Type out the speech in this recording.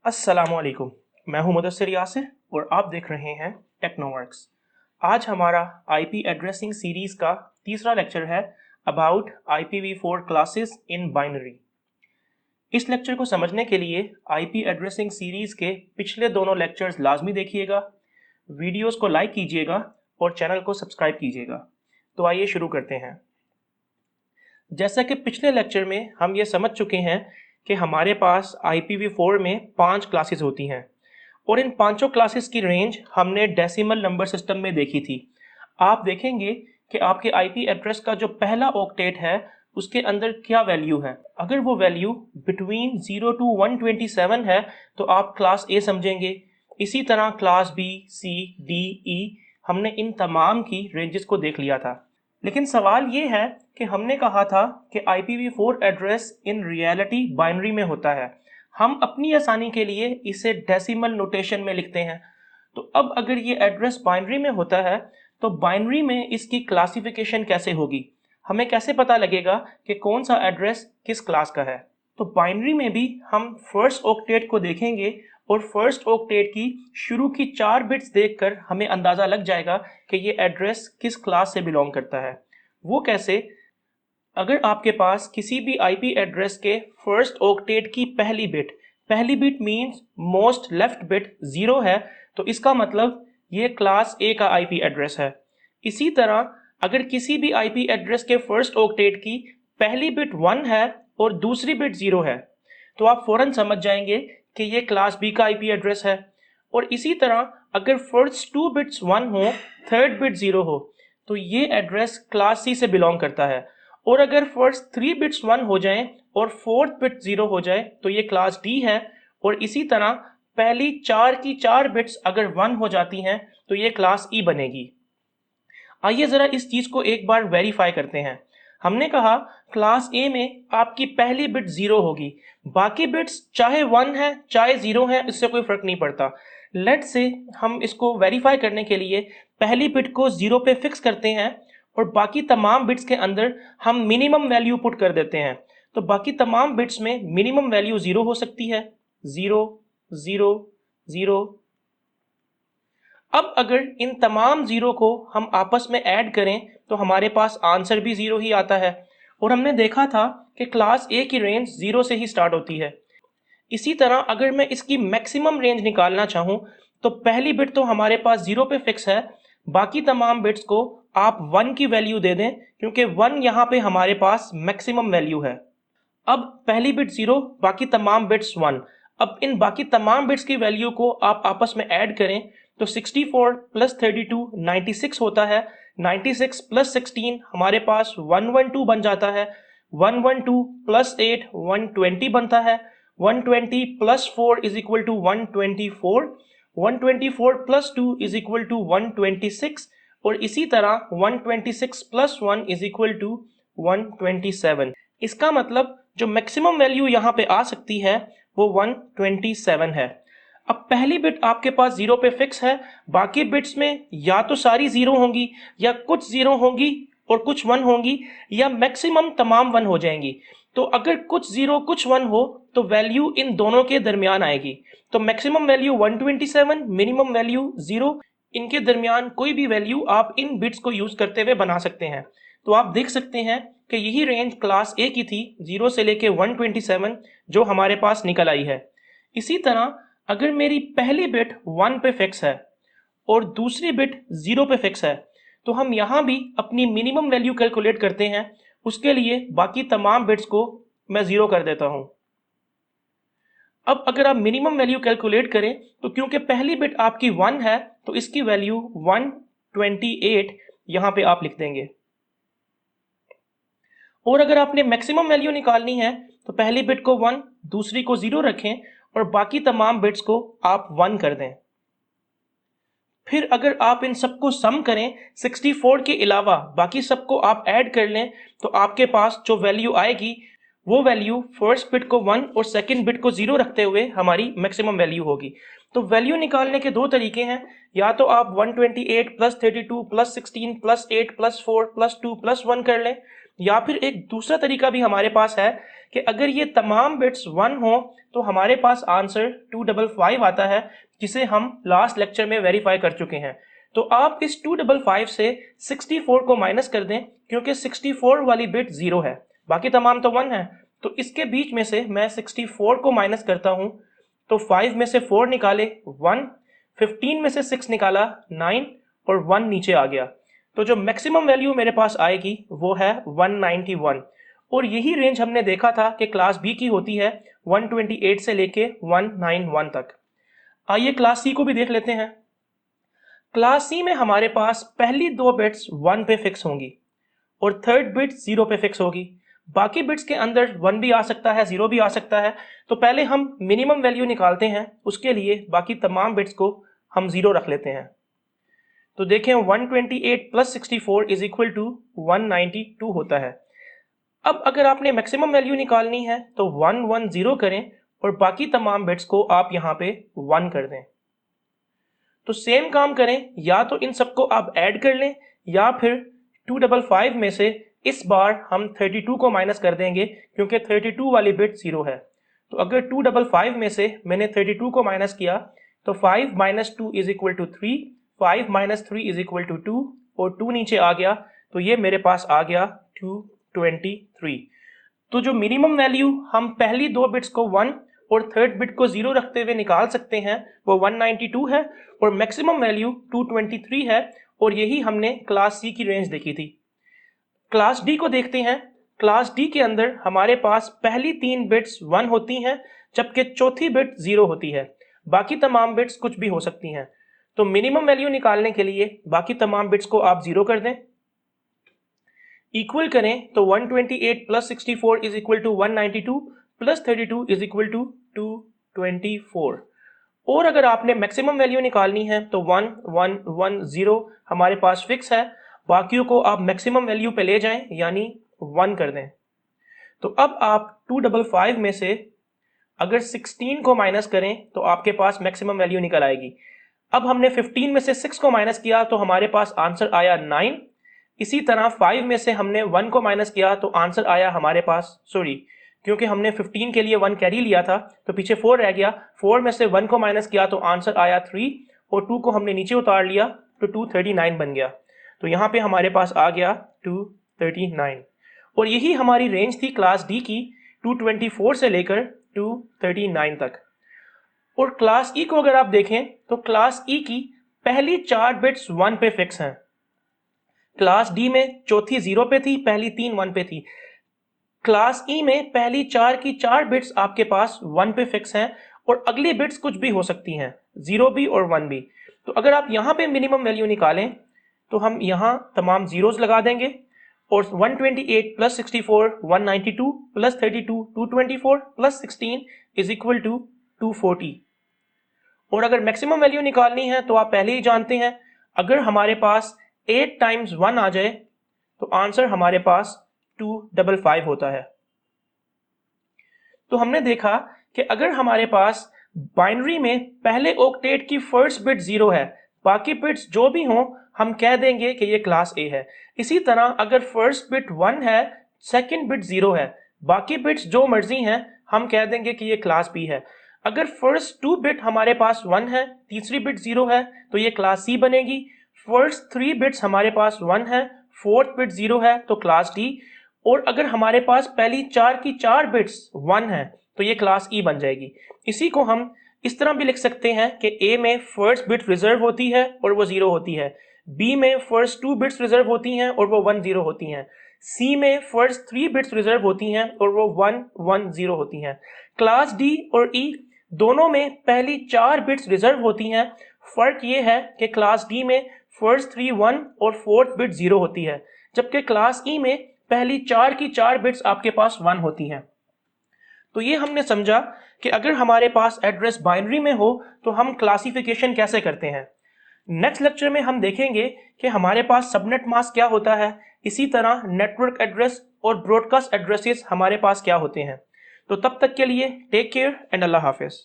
अस्सलामुअलैकुम। मैं हूं मुदस्सिर यासिर और आप देख रहे हैं टेक्नोवर्क्स। आज हमारा आईपी एड्रेसिंग सीरीज का तीसरा लेक्चर है about IPv4 classes in binary. इस लेक्चर को समझने के लिए आईपी एड्रेसिंग सीरीज के पिछले दोनों लेक्चर्स लाजमी देखिएगा, वीडियोस को लाइक कीजिएगा और चैनल को सब्सक्राइब कीजिएगा। तो आइए शुरू करते हैं। जैसा कि पिछले लेक्चर में हम ये समझ चुके हैं कि हमारे पास IPv4 में 5 क्लासेस होती हैं और इन पांचों क्लासेस की रेंज हमने डेसिमल नंबर सिस्टम में देखी थी। आप देखेंगे कि आपके आईपी एड्रेस का जो पहला ऑक्टेट है उसके अंदर क्या वैल्यू है। अगर वो वैल्यू बिटवीन 0 to 127 है तो आप क्लास ए समझेंगे। इसी तरह क्लास बी, सी, डी, ई, हमने इन तमाम की रेंजेस को देख लिया था। लेकिन सवाल ये है कि हमने कहा था कि IPv4 address in reality binary में होता है। हम अपनी आसानी के लिए इसे डेसिमल नोटेशन में लिखते हैं। तो अब अगर ये एड्रेस बाइनरी में होता है तो बाइनरी में इसकी क्लासिफिकेशन कैसे होगी, हमें कैसे पता लगेगा कि कौन सा एड्रेस किस क्लास का है। तो बाइनरी में भी हम फर्स्ट ऑक्टेट को देखेंगे और फर्स्ट ऑक्टेट की शुरू की 4 बिट्स देखकर हमें अंदाजा लग जाएगा कि ये एड्रेस किस क्लास से बिलोंग करता है। वो कैसे? अगर आपके पास किसी भी आईपी एड्रेस के फर्स्ट ऑक्टेट की पहली bit means most left bit 0 है तो इसका मतलब ये क्लास ए का आईपी एड्रेस है। इसी तरह अगर किसी भी आईपी एड्रेस के फर्स्ट ऑक्टेट की पहली बिट 1 है और दूसरी बिट 0 है तो आप फौरन समझ जाएंगे कि ये क्लास बी का आईपी एड्रेस है। और इसी तरह अगर फर्स्ट 2 बिट्स 1 हो, थर्ड बिट 0 हो तो ये एड्रेस क्लास सी से बिलोंग करता है। और अगर फर्स्ट 3 बिट्स 1 हो जाएं और फोर्थ बिट 0 हो जाए तो ये क्लास डी है। और इसी तरह पहली 4 की 4 बिट्स अगर 1 हो जाती हैं तो ये क्लास ई बनेगी। आइए जरा इस चीज को एक बार वेरीफाई करते हैं। हमने कहा क्लास ए में आपकी पहली बिट 0 होगी, बाकी बिट्स चाहे 1 है चाहे 0 है इससे कोई फर्क नहीं पड़ता। लेट्स से हम इसको वेरीफाई करने के लिए पहली बिट को 0 पे फिक्स करते हैं और बाकी तमाम बिट्स के अंदर हम मिनिमम वैल्यू पुट कर देते हैं। तो बाकी तमाम बिट्स में मिनिमम वैल्यू 0 हो सकती है, 0, 0, 0। अब अगर इन तमाम 0 को हम आपस में ऐड करें तो हमारे पास आंसर भी 0 ही आता है। और हमने देखा था कि क्लास ए की रेंज 0 से ही स्टार्ट होती है। इसी तरह अगर मैं इसकी मैक्सिमम रेंज निकालना चाहूं तो पहली बिट तो हमारे पास 0 पे फिक्स है, बाकी तमाम बिट्स को आप 1 की वैल्यू दे दें क्योंकि 1 यहाँ पे हमारे पास मैक्सिमम वैल्यू है। अब पहली बिट 0, बाकी तमाम बिट्स 1। अब इन बाकी तमाम बिट्स की वैल्यू को आप आपस में ऐड करें तो 64 प्लस 32 96 होता है। 96 प्लस 16 हमारे पास 112 बन जाता है। 112 प्लस 8 120 बनता है। 120 plus 4 is equal to 124। 124 plus 2 is equal to 126 और इसी तरह 126 प्लस 1 इज इक्वल टू 127। इसका मतलब जो मैक्सिमम वैल्यू यहाँ पे आ सकती है वो 127 है। अब पहली बिट आपके पास 0 पे फिक्स है, बाकी बिट्स में या तो सारी 0 होंगी या कुछ 0 होंगी और कुछ 1 होंगी या मैक्सिमम तमाम 1 हो जाएंगी। तो अगर कुछ 0 कुछ 1 हो तो वैल्यू इन दोनों के दरमियान आएगी। तो मैक्सिमम वैल्यू 127, मिनिमम वैल्यू 0, इनके दरमियान कोई भी वैल्यू आप इन बिट्स को यूज करते हुए बना सकते हैं। तो आप देख सकते हैं कि यही रेंज क्लास ए की थी 0 से लेके 127 जो हमारे पास निकल आई है। इसी तरह अगर मेरी पहली बिट 1 पे फिक्स है और दूसरी बिट 0 पे फिक्स है तो हम यहां भी अपनी मिनिमम वैल्यू कैलकुलेट करते हैं। उसके लिए बाकी तमाम बिट्स को मैं 0 कर देता हूं। अब अगर आप मिनिमम वैल्यू कैलकुलेट करें तो क्योंकि पहली बिट आपकी 1 है तो इसकी वैल्यू 128 यहां पे आप लिख देंगे। और अगर आपने मैक्सिमम वैल्यू निकालनी है तो पहली बिट को 1, दूसरी को 0 रखें और बाकी तमाम बिट्स को आप 1 कर दें। फिर अगर आप इन सबको सम करें, 64 के अलावा बाकी सबको आप ऐड कर लें तो आपके पास जो वैल्यू आएगी वो वैल्यू फर्स्ट बिट को 1 और सेकंड बिट को 0 रखते हुए हमारी मैक्सिमम वैल्यू होगी। तो वैल्यू निकालने के दो तरीके हैं, या तो आप 128 plus 32 plus 16 plus 8 plus 4 plus 2 plus 1 कर लें, या फिर एक दूसरा तरीका भी हमारे पास है कि अगर ये तमाम बिट्स 1 हो तो हमारे पास आंसर 255 आता है, जिसे हम लास्ट लेक्चर में वेरीफाई कर चुके हैं। तो आप इस 255 से 64 को माइनस कर दें, क्योंकि 64 वाली बिट 0 है, बाकी तमाम तो 1 है। तो इसके बीच में से मैं 64 को माइनस करता हूं, तो 5 में से 4 निकाले 1, 15 में से 6 निकाला 9 और 1 नीचे आ गया। तो जो मैक्सिमम वैल्यू मेरे पास आएगी वो है 191, और यही रेंज हमने देखा था कि क्लास बी की होती है 128 से लेके 191 तक। आइए क्लास सी को भी देख लेते हैं। क्लास सी में हमारे पास पहली दो बिट्स 1 पे फिक्स होंगी और थर्ड बिट 0 पे फिक्स होगी। बाकी बिट्स के अंदर 1 भी आ सकता है, 0 भी आ सकता है। तो पहले हम मिनिमम वैल्यू निकालते हैं, उसके लिए बाकी तमाम बिट्स को हम 0 रख लेते हैं। तो देखें 128 प्लस 64 इज इक्वल टू 192 होता है। अब अगर आपने मैक्सिमम वैल्यू निकालनी है तो 110 करें और बाकी तमाम बिट्स को आप यहाँ पे 1 कर दें। तो सेम काम करें, या तो इन सबको आप ऐड कर लें या फिर 255 में से इस बार हम 32 को माइनस कर देंगे, क्योंकि 32 वाली बिट 0 है। तो अगर 255 में से मैंने 32 को माइनस किया तो 5 minus 2 is equal to 3, 5 minus 3 is equal to 2 और 2 नीचे आ गया, तो ये मेरे पास आ गया 223। तो जो मिनिमम वैल्यू हम पहली दो बिट्स को 1 और थर्ड बिट को 0 रखते हुए निकाल सकते हैं वो 192 है और मैक्सिमम वैल्यू 223 है, और यही हमने क्लास सी की रेंज देखी थी। क्लास डी को देखते हैं। क्लास डी के अंदर हमारे पास पहली 3 बिट्स 1 होती हैं, जबकि चौथी बिट 0 होती है। बाकी तमाम बिट्स कुछ भी हो सकती हैं। तो मिनिमम वैल्यू निकालने के लिए बाकी तमाम बिट्स को आप 0 कर दें, इक्वल करें तो 128 plus 64 is equal to 192 plus 32 is equal to 224। और अगर आपने मैक्सिमम वैल्यू निकालनी है तो 1110 हमारे पास फिक्स है, बाकियों को आप मैक्सिमम वैल्यू पे ले जाएं, यानी 1 कर दें। तो अब आप 255 में से अगर 16 को माइनस करें तो आपके पास मैक्सिमम वैल्यू निकल आएगी। अब हमने 15 में से 6 को माइनस किया तो हमारे पास आंसर आया 9। इसी तरह 5 में से हमने 1 को माइनस किया तो आंसर आया हमारे पास, क्योंकि हमने 15 के लिए 1 कैरी लिया था तो पीछे 4 रह गया। 4 में से 1 को माइनस किया तो आंसर आया 3 और 2 को हमने नीचे उतार लिया तो 239 बन गया। तो यहाँ पे हमारे पास आ गया 239, और यही हमारी रेंज थी क्लास डी की 224 से लेकर 239 तक। और क्लास ई को अगर आप देखें तो क्लास ई की पहली 4 बिट्स 1 पे फिक्स हैं। क्लास डी में चौथी 0 पे थी, पहली 3 1 पे थी। क्लास ई में पहली 4 की 4 बिट्स आपके पास 1 पे फिक्स हैं और अगली बिट्स कुछ भी हो सकती हैं, 0 भी और 1 भी। तो अगर आप यहाँ पे मिनिमम वैल्यू निकालें तो हम यहाँ तमाम जीरोस लगा देंगे और 128 plus 64 192 plus 32 224 plus 16 is equal to 240। और अगर मैक्सिमम वैल्यू निकालनी है तो आप पहले ही जानते हैं, अगर हमारे पास 8 टाइम्स 1 आ जाए तो आंसर हमारे पास 255 होता है। तो हमने देखा कि अगर हमारे पास बाइनरी में पहले ऑक्टेट की फर्स्ट बिट 0 है, बाकी बिट्स जो भी हों हम कह देंगे कि ये क्लास ए है। इसी तरह अगर फर्स्ट बिट 1 है, सेकंड बिट 0 है, बाकी बिट्स जो मर्जी हैं हम कह देंगे कि ये क्लास बी है। अगर फर्स्ट 2 बिट हमारे पास 1 है, तीसरी बिट 0 है तो ये क्लास सी बनेगी। फर्स्ट 3 बिट्स हमारे पास 1 है, फोर्थ बिट 0 है तो क्लास डी। और अगर हमारे पास पहली 4 की 4 बिट्स 1 है तो ये क्लास ई बन जाएगी। इसी को हम इस तरह भी लिख सकते हैं कि ए में फर्स्ट बिट रिजर्व होती है और वो 0 होती है, बी में फर्स्ट 2 बिट्स रिजर्व होती हैं और वो 1 0 होती हैं, सी में फर्स्ट 3 बिट्स रिजर्व होती हैं और वो 1 1 0 होती हैं। क्लास डी और ई दोनों में पहली 4 बिट्स रिजर्व होती हैं। फर्क ये है कि क्लास डी में फर्स्ट 3 1 और फोर्थ बिट 0 होती है, जबकि क्लास ई में पहली 4 की 4 बिट्स आपके पास 1 होती हैं। तो ये हमने समझा कि अगर हमारे पास एड्रेस बाइनरी में हो तो हम क्लासिफिकेशन कैसे करते हैं। नेक्स्ट लेक्चर में हम देखेंगे कि हमारे पास सबनेट मास्क क्या होता है, इसी तरह नेटवर्क एड्रेस और ब्रॉडकास्ट एड्रेसेस हमारे पास क्या होते हैं। तो तब तक के लिए टेक केयर एंड अल्लाह हाफिज।